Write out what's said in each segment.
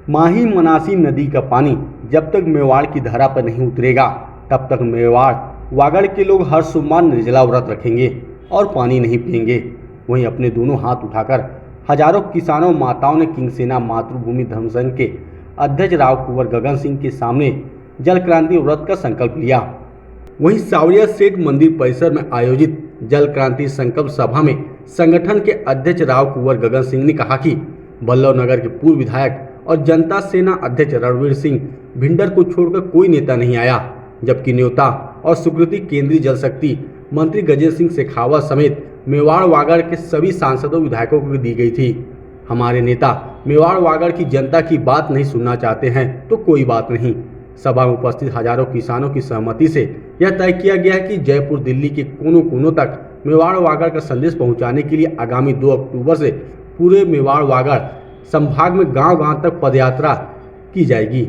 माही मनासी नदी का पानी जब तक मेवाड़ की धरा पर नहीं उतरेगा तब तक मेवाड़ वागड़ के लोग हर सोमवार निर्जला व्रत रखेंगे और पानी नहीं पिएंगे। वहीं अपने दोनों हाथ उठाकर हजारों किसानों माताओं ने किंग सेना मातृभूमि धर्म संघ के अध्यक्ष राव कुंवर गगन सिंह के सामने जल क्रांति व्रत का संकल्प लिया। वहीं सावरिया सेठ मंदिर परिसर में आयोजित जल क्रांति संकल्प सभा में संगठन के अध्यक्ष राव कुंवर गगन सिंह ने कहा कि बल्लभ नगर के पूर्व विधायक और जनता सेना अध्यक्ष रणवीर सिंह भिंडर को छोड़कर कोई नेता नहीं आया, जबकि न्योता और स्वीकृति केंद्रीय जल शक्ति मंत्री गजेंद्र सिंह शेखावत समेत मेवाड़ वागड़ के सभी सांसदों विधायकों को दी गई थी। हमारे नेता मेवाड़ वागड़ की जनता की बात नहीं सुनना चाहते हैं तो कोई बात नहीं। सभा में उपस्थित हजारों किसानों की सहमति से यह तय किया गया है कि जयपुर दिल्ली के कोनों कोनों तक मेवाड़ वागड़ का संदेश पहुंचाने के लिए आगामी 2 अक्टूबर से पूरे मेवाड़ वागड़ संभाग में गांव-गांव तक पदयात्रा की जाएगी।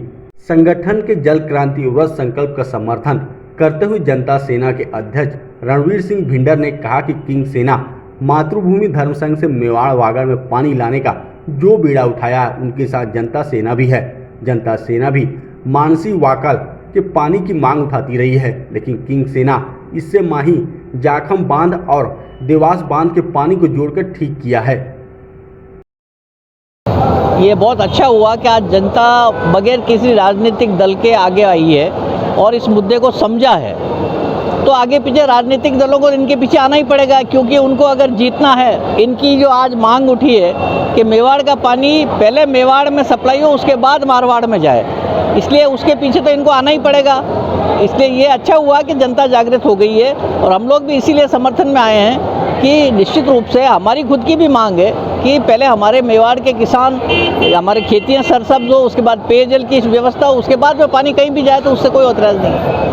संगठन के जल क्रांति व्रत संकल्प का समर्थन करते हुए जनता सेना के अध्यक्ष रणवीर सिंह भिंडर ने कहा कि किंग सेना मातृभूमि धर्म संघ से मेवाड़ वागड़ में पानी लाने का जो बीड़ा उठाया है उनके साथ जनता सेना भी है। जनता सेना भी मानसी वाकल के पानी की मांग उठाती रही है, लेकिन किंग सेना इससे माही जाखम बांध और देवास बांध के पानी को जोड़कर ठीक किया है। ये बहुत अच्छा हुआ कि आज जनता बगैर किसी राजनीतिक दल के आगे आई है और इस मुद्दे को समझा है। तो आगे पीछे राजनीतिक दलों को इनके पीछे आना ही पड़ेगा, क्योंकि उनको अगर जीतना है, इनकी जो आज मांग उठी है कि मेवाड़ का पानी पहले मेवाड़ में सप्लाई हो उसके बाद मारवाड़ में जाए, इसलिए उसके पीछे तो इनको आना ही पड़ेगा। इसलिए ये अच्छा हुआ कि जनता जागृत हो गई है और हम लोग भी इसीलिए समर्थन में आए हैं कि निश्चित रूप से हमारी खुद की भी मांग है कि पहले हमारे मेवाड़ के किसान, हमारे खेतियाँ सरसब्ज हो, उसके बाद पेयजल की व्यवस्था हो, उसके बाद में पानी कहीं भी जाए तो उससे कोई ऐतराज़ नहीं है।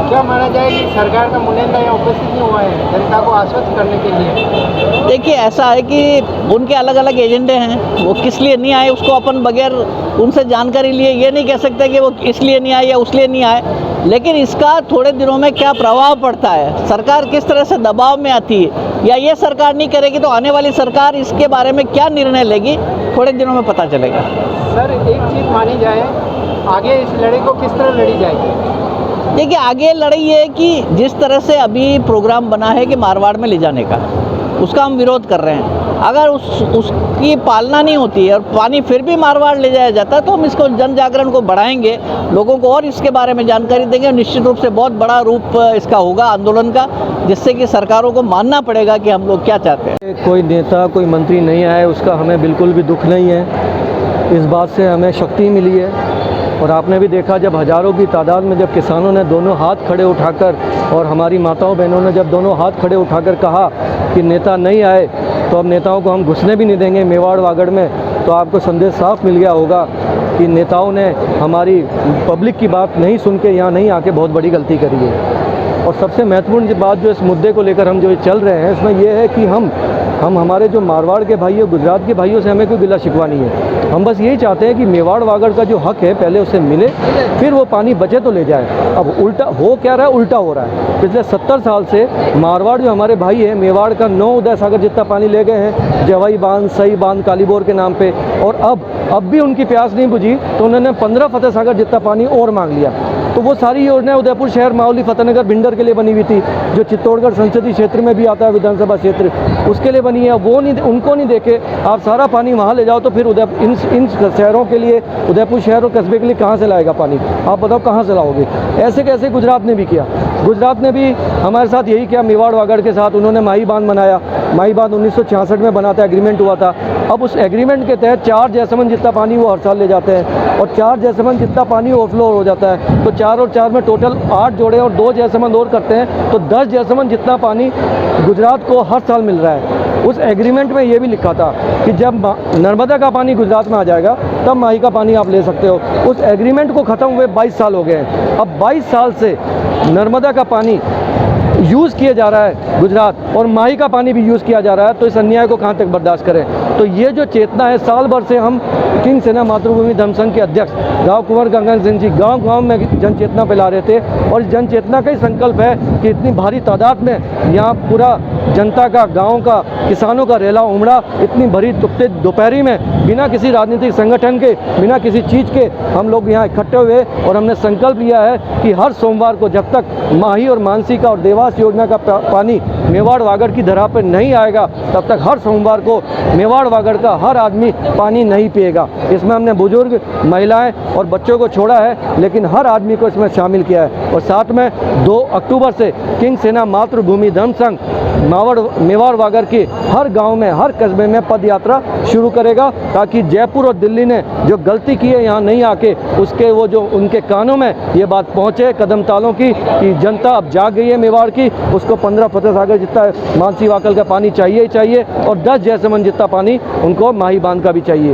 क्या माना जाए कि सरकार का मुनेंदा यहाँ उपस्थित नहीं हुआ है जनता को आश्वस्त करने के लिए? देखिए, ऐसा है कि उनके अलग अलग एजेंडे हैं, वो किस लिए नहीं आए उसको अपन बगैर उनसे जानकारी लिए ये नहीं कह सकते कि वो इसलिए नहीं आए या उसलिए नहीं आए, लेकिन इसका थोड़े दिनों में क्या प्रभाव पड़ता है, सरकार किस तरह से दबाव में आती है, या ये सरकार नहीं करेगी तो आने वाली सरकार इसके बारे में क्या निर्णय लेगी, थोड़े दिनों में पता चलेगा। सर, एक चीज़ मानी जाए, आगे इस लड़ाई को किस तरह लड़ी जाएगी? देखिए, आगे लड़ाई है कि जिस तरह से अभी प्रोग्राम बना है कि मारवाड़ में ले जाने का, उसका हम विरोध कर रहे हैं। अगर उसकी पालना नहीं होती है और पानी फिर भी मारवाड़ ले जाया जाता है तो हम इसको जन जागरण को बढ़ाएंगे, लोगों को और इसके बारे में जानकारी देंगे। निश्चित रूप से बहुत बड़ा रूप इसका होगा आंदोलन का, जिससे कि सरकारों को मानना पड़ेगा कि हम लोग क्या चाहते हैं। कोई नेता, कोई मंत्री नहीं आए उसका हमें बिल्कुल भी दुख नहीं है। इस बात से हमें शक्ति मिली है और आपने भी देखा जब हज़ारों की तादाद में जब किसानों ने दोनों हाथ खड़े उठाकर और हमारी माताओं बहनों ने जब दोनों हाथ खड़े उठाकर कहा कि नेता नहीं आए तो अब नेताओं को हम घुसने भी नहीं देंगे मेवाड़ वागड़ में, तो आपको संदेश साफ मिल गया होगा कि नेताओं ने हमारी पब्लिक की बात नहीं सुन के यहाँ नहीं आके बहुत बड़ी गलती करी है। और सबसे महत्वपूर्ण बात जो इस मुद्दे को लेकर हम जो चल रहे हैं इसमें यह है कि हम हमारे जो मारवाड़ के भाइयों, गुजरात के भाइयों से हमें कोई गिला शिकवा नहीं है। हम बस यही चाहते हैं कि मेवाड़ वागड़ का जो हक है पहले उसे मिले, फिर वो पानी बचे तो ले जाए। अब उल्टा हो क्या रहा है, उल्टा हो रहा है। पिछले 70 साल से मारवाड़ जो हमारे भाई है मेवाड़ का 9 उदय सागर जितना पानी ले गए हैं, जवाई बांध, सई बांध, कालीबोर के नाम पे, और अब भी उनकी प्यास नहीं बुझी तो उन्होंने 15 फतेह सागर जितना पानी और मांग लिया। तो वो सारी योजनाएं उदयपुर शहर, मावली, फतेहनगर, भिंडर के लिए बनी हुई थी, जो चित्तौड़गढ़ संसदीय क्षेत्र में भी आता है विधानसभा क्षेत्र, उसके लिए बनी है। वो नहीं, उनको नहीं देखे आप सारा पानी वहाँ ले जाओ तो फिर इन शहरों के लिए, उदयपुर शहर और कस्बे के लिए कहाँ से लाएगा पानी? आप बताओ कहाँ से लाओगे? ऐसे कैसे गुजरात ने भी किया। गुजरात ने भी हमारे साथ यही किया मेवाड़ वागड़ के साथ। उन्होंने माही बांध बनाया। माही बांध 1966 में बना था, एग्रीमेंट हुआ था। अब उस एग्रीमेंट के तहत 4 जैसमंद जितना पानी वो हर साल ले जाते हैं और 4 जैसमंद जितना पानी ओवरफ्लो हो जाता है, तो 4 और 4 में टोटल 8 जोड़े और 2 जैसमंद और करते हैं तो 10 जैसमंद जितना पानी गुजरात को हर साल मिल रहा है। उस एग्रीमेंट में ये भी लिखा था कि जब नर्मदा का पानी गुजरात में आ जाएगा तब माही का पानी आप ले सकते हो। उस एग्रीमेंट को ख़त्म हुए 22 साल हो गए हैं। अब 22 साल से नर्मदा का पानी यूज़ किया जा रहा है गुजरात और माही का पानी भी यूज़ किया जा रहा है, तो इस अन्याय को कहाँ तक बर्दाश्त करें। तो ये जो चेतना है, साल भर से हम किंग सेना मातृभूमि धर्म संघ के अध्यक्ष गांव कुंवर गंगन सिंह जी गांव-गांव में जन चेतना फैला रहे थे। और इस जन चेतना का ही संकल्प है कि इतनी भारी तादाद में यहाँ पूरा जनता का, गाँव का, किसानों का रेला उमड़ा, इतनी भरी दोपहरी में बिना किसी राजनीतिक संगठन के, बिना किसी चीज़ के हम लोग यहाँ इकट्ठे हुए और हमने संकल्प लिया है कि हर सोमवार को जब तक माही और मानसी का और देवास योजना का पानी मेवाड़ वागड़ की धरा पर नहीं आएगा तब तक हर सोमवार को मेवाड़ वागड़ का हर आदमी पानी नहीं पिएगा। इसमें हमने बुजुर्ग, महिलाएं और बच्चों को छोड़ा है, लेकिन हर आदमी को इसमें शामिल किया है। और साथ में 2 अक्टूबर से किंग सेना मातृभूमि धर्म संघ मेवाड़ वागड़ की हर गांव में, हर कस्बे में पद यात्रा शुरू करेगा, ताकि जयपुर और दिल्ली ने जो गलती की है यहाँ नहीं आके उसके वो जो उनके कानों में ये बात पहुँचे कदम तालों की कि जनता अब जाग गई है मेवाड़ की, उसको 15 फतेह सागर जितना मानसी वाकल का पानी चाहिए ही चाहिए और 10 जैसमंद जितना पानी उनको माही बांध का भी चाहिए।